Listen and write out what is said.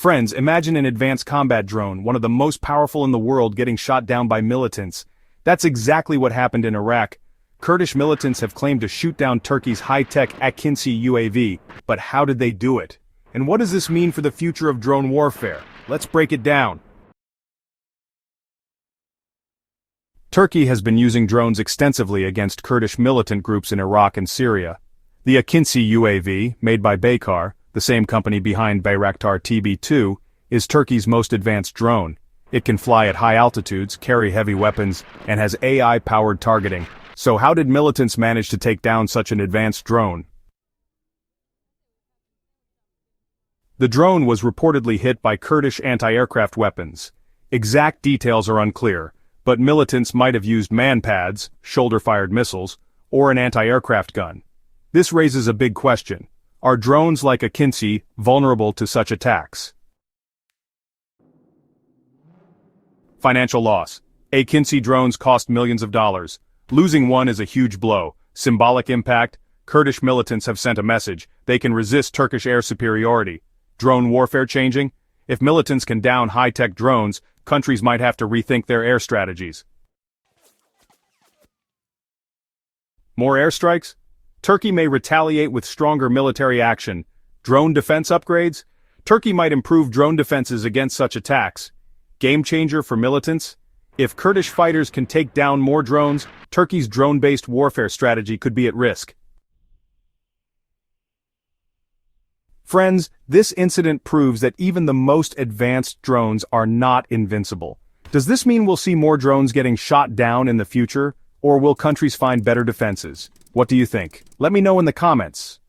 Friends, imagine an advanced combat drone, one of the most powerful in the world, getting shot down by militants. That's exactly what happened in Iraq. Kurdish militants have claimed to shoot down Turkey's high-tech Akinci UAV, but how did they do it? And what does this mean for the future of drone warfare? Let's break it down. Turkey has been using drones extensively against Kurdish militant groups in Iraq and Syria. The Akinci UAV, made by Baykar, the same company behind Bayraktar TB2, is Turkey's most advanced drone. It can fly at high altitudes, carry heavy weapons, and has AI-powered targeting. So how did militants manage to take down such an advanced drone? The drone was reportedly hit by Kurdish anti-aircraft weapons. Exact details are unclear, but militants might have used man-pads, shoulder-fired missiles, or an anti-aircraft gun. This raises a big question. Are drones like Akinci vulnerable to such attacks? Financial loss. Akinci drones cost millions of dollars. Losing one is a huge blow. Symbolic impact. Kurdish militants have sent a message. They can resist Turkish air superiority. Drone warfare changing? If militants can down high-tech drones, countries might have to rethink their air strategies. More airstrikes? Turkey may retaliate with stronger military action. Drone defense upgrades? Turkey might improve drone defenses against such attacks. Game changer for militants? If Kurdish fighters can take down more drones, Turkey's drone-based warfare strategy could be at risk. Friends, this incident proves that even the most advanced drones are not invincible. Does this mean we'll see more drones getting shot down in the future, or will countries find better defenses? What do you think? Let me know in the comments.